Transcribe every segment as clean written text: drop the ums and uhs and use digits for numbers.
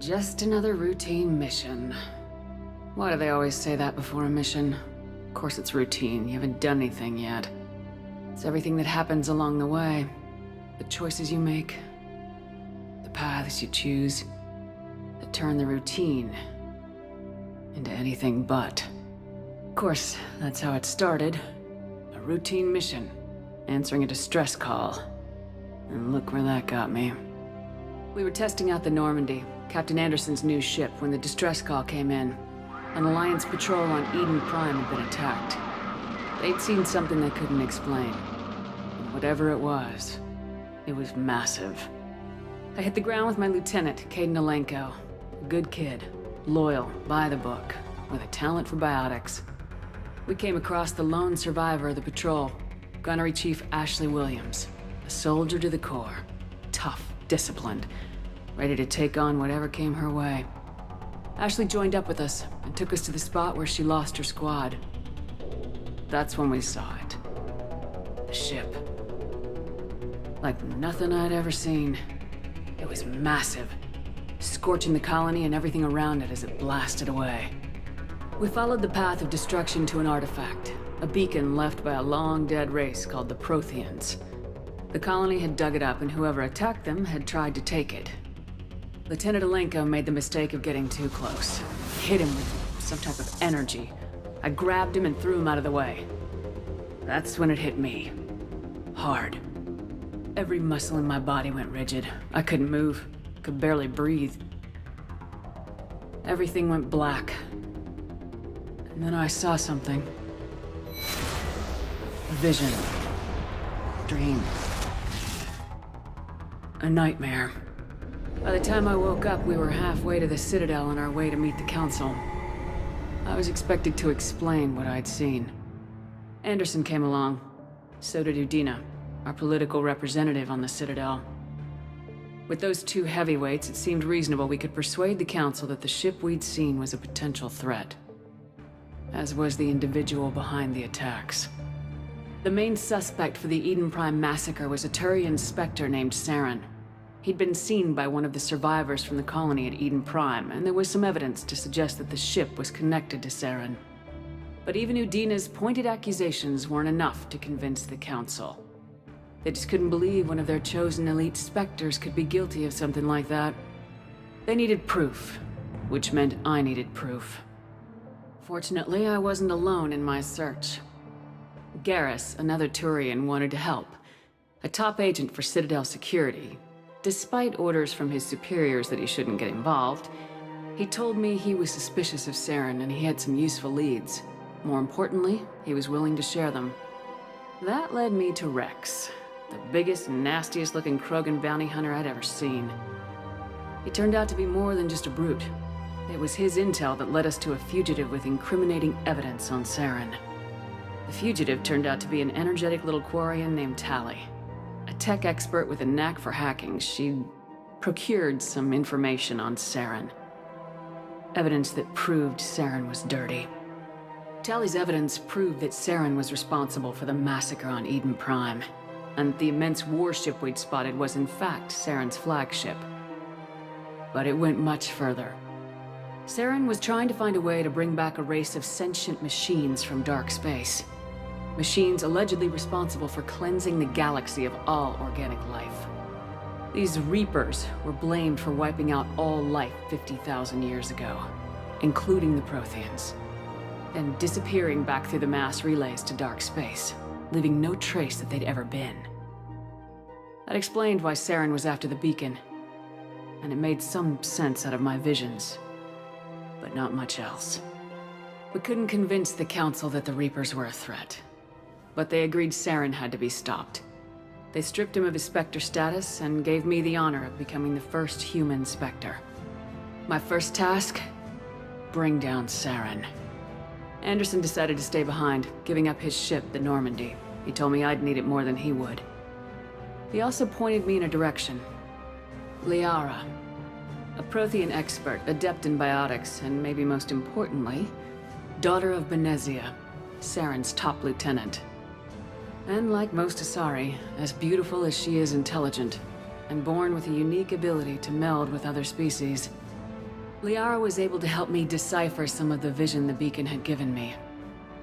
Just another routine mission. Why do they always say that before a mission? Of course it's routine, you haven't done anything yet. It's everything that happens along the way. The choices you make, the paths you choose, that turn the routine into anything but. Of course, that's how it started. A routine mission, answering a distress call. And look where that got me. We were testing out the Normandy, Captain Anderson's new ship, when the distress call came in. An Alliance patrol on Eden Prime had been attacked. They'd seen something they couldn't explain. And whatever it was massive. I hit the ground with my lieutenant, Kaidan Alenko. A good kid, loyal, by the book, with a talent for biotics. We came across the lone survivor of the patrol, Gunnery Chief Ashley Williams. A soldier to the core. Tough, disciplined, ready to take on whatever came her way. Ashley joined up with us and took us to the spot where she lost her squad. That's when we saw it. The ship. Like nothing I'd ever seen. It was massive, scorching the colony and everything around it as it blasted away. We followed the path of destruction to an artifact, a beacon left by a long-dead race called the Protheans. The colony had dug it up, and whoever attacked them had tried to take it. Lieutenant Alenko made the mistake of getting too close. Hit him with some type of energy. I grabbed him and threw him out of the way. That's when it hit me. Hard. Every muscle in my body went rigid. I couldn't move. Could barely breathe. Everything went black. And then I saw something. A vision. Dream. A nightmare. By the time I woke up, we were halfway to the Citadel on our way to meet the Council. I was expected to explain what I'd seen. Anderson came along. So did Udina, our political representative on the Citadel. With those two heavyweights, it seemed reasonable we could persuade the Council that the ship we'd seen was a potential threat. As was the individual behind the attacks. The main suspect for the Eden Prime massacre was a Turian Spectre named Saren. He'd been seen by one of the survivors from the colony at Eden Prime, and there was some evidence to suggest that the ship was connected to Saren. But even Udina's pointed accusations weren't enough to convince the Council. They just couldn't believe one of their chosen elite Spectres could be guilty of something like that. They needed proof, which meant I needed proof. Fortunately, I wasn't alone in my search. Garrus, another Turian, wanted to help. A top agent for Citadel security. Despite orders from his superiors that he shouldn't get involved, he told me he was suspicious of Saren and he had some useful leads. More importantly, he was willing to share them. That led me to Rex, the biggest, nastiest looking Krogan bounty hunter I'd ever seen. He turned out to be more than just a brute. It was his intel that led us to a fugitive with incriminating evidence on Saren. The fugitive turned out to be an energetic little Quarian named Tali. A tech expert with a knack for hacking, she'd procured some information on Saren. Evidence that proved Saren was dirty. Tali's evidence proved that Saren was responsible for the massacre on Eden Prime, and the immense warship we'd spotted was in fact Saren's flagship. But it went much further. Saren was trying to find a way to bring back a race of sentient machines from dark space. Machines allegedly responsible for cleansing the galaxy of all organic life. These Reapers were blamed for wiping out all life 50,000 years ago, including the Protheans, then disappearing back through the mass relays to dark space, leaving no trace that they'd ever been. That explained why Saren was after the beacon, and it made some sense out of my visions, but not much else. We couldn't convince the Council that the Reapers were a threat, but they agreed Saren had to be stopped. They stripped him of his Spectre status and gave me the honor of becoming the first human Spectre. My first task? Bring down Saren. Anderson decided to stay behind, giving up his ship, the Normandy. He told me I'd need it more than he would. He also pointed me in a direction. Liara. A Prothean expert, adept in biotics, and maybe most importantly, daughter of Benezia, Saren's top lieutenant. And like most Asari, as beautiful as she is intelligent, and born with a unique ability to meld with other species. Liara was able to help me decipher some of the vision the beacon had given me.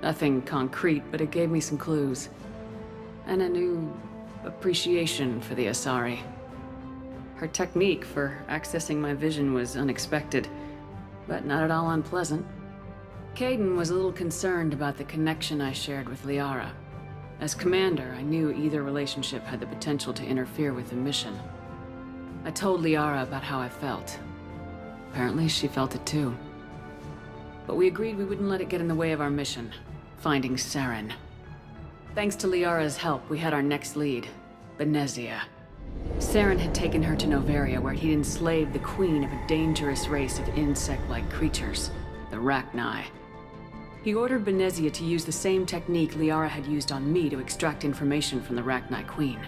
Nothing concrete, but it gave me some clues. And a new appreciation for the Asari. Her technique for accessing my vision was unexpected, but not at all unpleasant. Kaidan was a little concerned about the connection I shared with Liara. As commander, I knew either relationship had the potential to interfere with the mission. I told Liara about how I felt. Apparently, she felt it too. But we agreed we wouldn't let it get in the way of our mission, finding Saren. Thanks to Liara's help, we had our next lead, Benezia. Saren had taken her to Noveria, where he'd enslaved the queen of a dangerous race of insect-like creatures, the Rachni. He ordered Benezia to use the same technique Liara had used on me to extract information from the Rachni queen.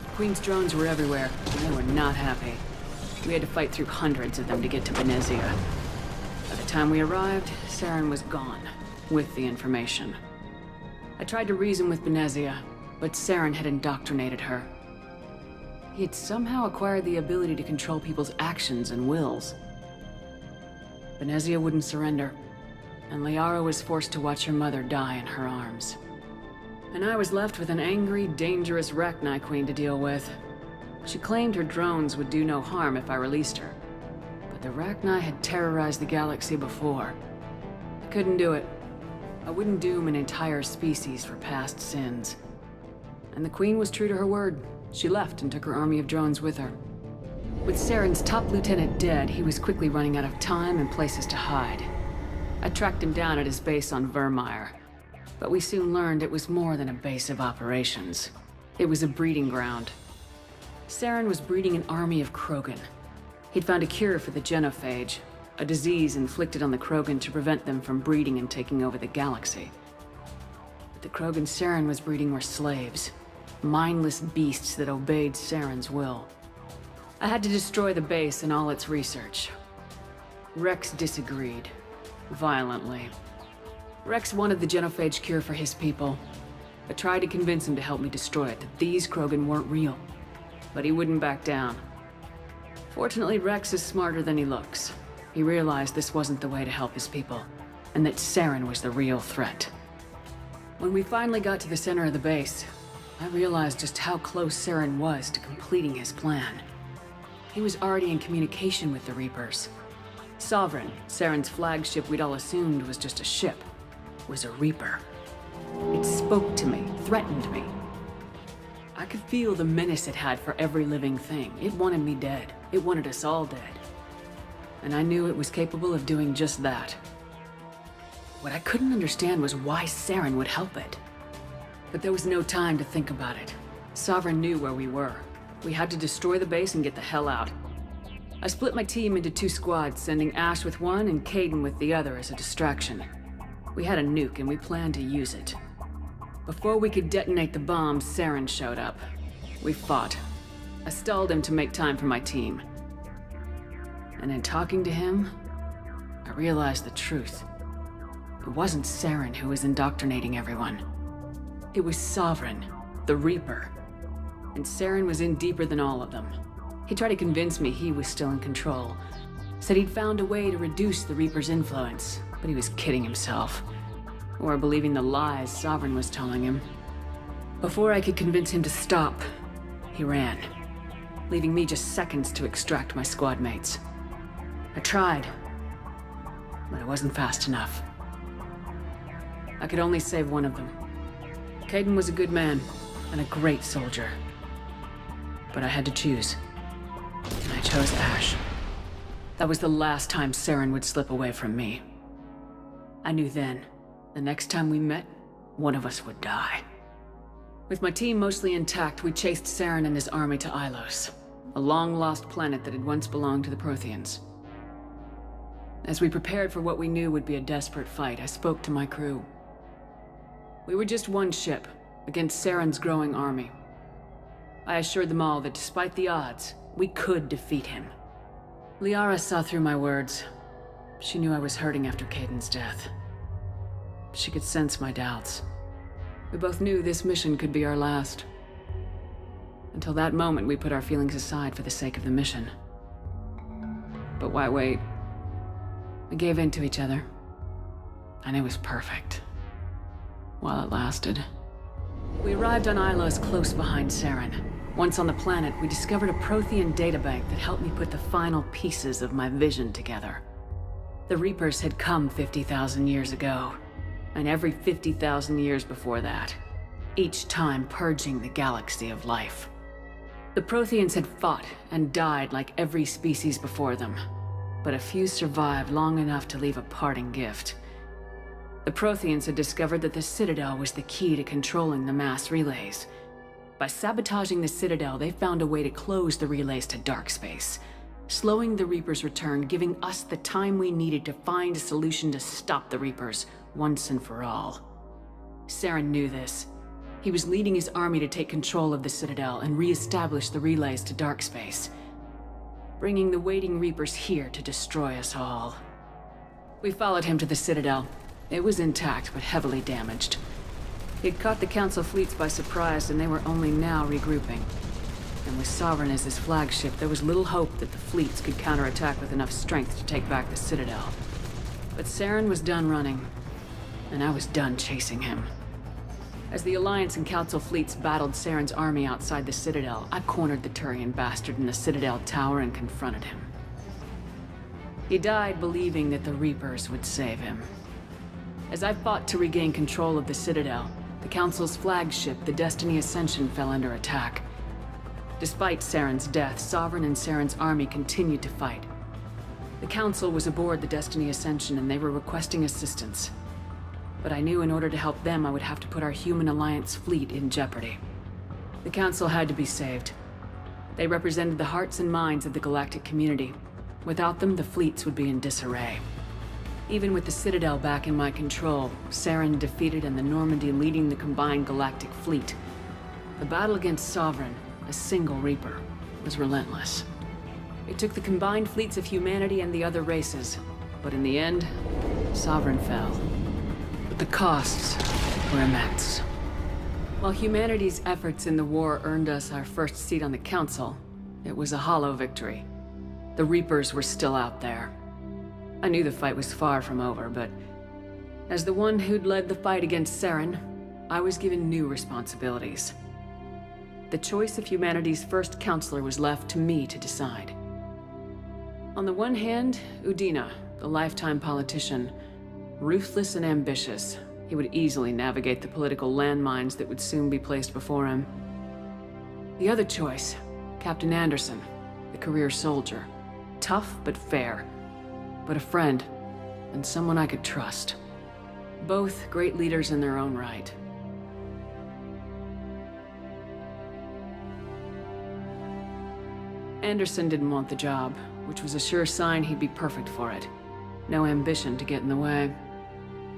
The queen's drones were everywhere, and they were not happy. We had to fight through hundreds of them to get to Benezia. By the time we arrived, Saren was gone, with the information. I tried to reason with Benezia, but Saren had indoctrinated her. He had somehow acquired the ability to control people's actions and wills. Benezia wouldn't surrender, and Liara was forced to watch her mother die in her arms. And I was left with an angry, dangerous Rachni queen to deal with. She claimed her drones would do no harm if I released her. But the Rachni had terrorized the galaxy before. I couldn't do it. I wouldn't doom an entire species for past sins. And the Queen was true to her word. She left and took her army of drones with her. With Saren's top lieutenant dead, he was quickly running out of time and places to hide. I tracked him down at his base on Vermeer. But we soon learned it was more than a base of operations. It was a breeding ground. Saren was breeding an army of Krogan. He'd found a cure for the genophage, a disease inflicted on the Krogan to prevent them from breeding and taking over the galaxy. But the Krogan Saren was breeding were slaves, mindless beasts that obeyed Saren's will. I had to destroy the base and all its research. Rex disagreed, violently. Rex wanted the genophage cure for his people. I tried to convince him to help me destroy it, that these Krogan weren't real. But he wouldn't back down. Fortunately, Rex is smarter than he looks. He realized this wasn't the way to help his people, and that Saren was the real threat. When we finally got to the center of the base, I realized just how close Saren was to completing his plan. He was already in communication with the Reapers. Sovereign, Saren's flagship we'd all assumed was just a ship, was a Reaper. It spoke to me, threatened me. I could feel the menace it had for every living thing. It wanted me dead. It wanted us all dead. And I knew it was capable of doing just that. What I couldn't understand was why Saren would help it. But there was no time to think about it. Sovereign knew where we were. We had to destroy the base and get the hell out. I split my team into 2 squads, sending Ash with one and Kaidan with the other as a distraction. We had a nuke and we planned to use it. Before we could detonate the bomb, Saren showed up. We fought. I stalled him to make time for my team. And in talking to him, I realized the truth. It wasn't Saren who was indoctrinating everyone. It was Sovereign, the Reaper. And Saren was in deeper than all of them. He tried to convince me he was still in control. Said he'd found a way to reduce the Reaper's influence, but he was kidding himself. Or believing the lies Sovereign was telling him. Before I could convince him to stop, he ran, leaving me just seconds to extract my squad mates. I tried, but it wasn't fast enough. I could only save one of them. Kaidan was a good man, and a great soldier. But I had to choose, and I chose Ash. That was the last time Saren would slip away from me. I knew then, the next time we met, one of us would die. With my team mostly intact, we chased Saren and his army to Ilos, a long-lost planet that had once belonged to the Protheans. As we prepared for what we knew would be a desperate fight, I spoke to my crew. We were just one ship, against Saren's growing army. I assured them all that despite the odds, we could defeat him. Liara saw through my words. She knew I was hurting after Kaidan's death. She could sense my doubts. We both knew this mission could be our last. Until that moment, we put our feelings aside for the sake of the mission. But why wait? We gave in to each other. And it was perfect. While it lasted. We arrived on Ilos close behind Saren. Once on the planet, we discovered a Prothean databank that helped me put the final pieces of my vision together. The Reapers had come 50,000 years ago, and every 50,000 years before that, each time purging the galaxy of life. The Protheans had fought and died like every species before them, but a few survived long enough to leave a parting gift. The Protheans had discovered that the Citadel was the key to controlling the mass relays. By sabotaging the Citadel, they found a way to close the relays to dark space, slowing the Reapers' return, giving us the time we needed to find a solution to stop the Reapers once and for all. Saren knew this. He was leading his army to take control of the Citadel and re-establish the relays to dark space, bringing the waiting Reapers here to destroy us all. We followed him to the Citadel. It was intact, but heavily damaged. He'd caught the Council fleets by surprise, and they were only now regrouping. And with Sovereign as his flagship, there was little hope that the fleets could counterattack with enough strength to take back the Citadel. But Saren was done running, and I was done chasing him. As the Alliance and Council fleets battled Saren's army outside the Citadel, I cornered the Turian bastard in the Citadel tower and confronted him. He died believing that the Reapers would save him. As I fought to regain control of the Citadel, the Council's flagship, the Destiny Ascension, fell under attack. Despite Saren's death, Sovereign and Saren's army continued to fight. The Council was aboard the Destiny Ascension and they were requesting assistance. But I knew in order to help them, I would have to put our Human Alliance fleet in jeopardy. The Council had to be saved. They represented the hearts and minds of the galactic community. Without them, the fleets would be in disarray. Even with the Citadel back in my control, Saren defeated and the Normandy leading the combined galactic fleet, the battle against Sovereign, a single Reaper, was relentless. It took the combined fleets of humanity and the other races, but in the end, Sovereign fell. But the costs were immense. While humanity's efforts in the war earned us our first seat on the Council, it was a hollow victory. The Reapers were still out there. I knew the fight was far from over, but as the one who'd led the fight against Saren, I was given new responsibilities. The choice of humanity's first counselor was left to me to decide. On the one hand, Udina, the lifetime politician, ruthless and ambitious, he would easily navigate the political landmines that would soon be placed before him. The other choice, Captain Anderson, the career soldier, tough but fair, but a friend, and someone I could trust. Both great leaders in their own right. Anderson didn't want the job, which was a sure sign he'd be perfect for it. No ambition to get in the way.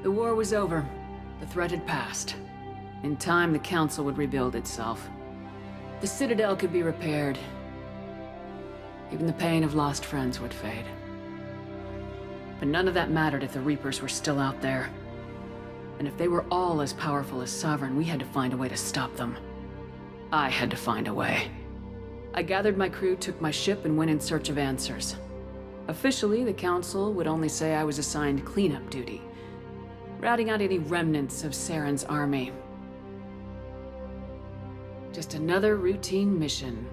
The war was over. The threat had passed. In time, the Council would rebuild itself. The Citadel could be repaired. Even the pain of lost friends would fade. But none of that mattered if the Reapers were still out there. And if they were all as powerful as Sovereign, we had to find a way to stop them. I had to find a way. I gathered my crew, took my ship, and went in search of answers. Officially, the Council would only say I was assigned cleanup duty, routing out any remnants of Saren's army. Just another routine mission.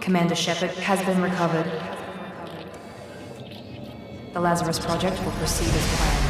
Commander Shepard has been recovered. The Lazarus Project will proceed as planned.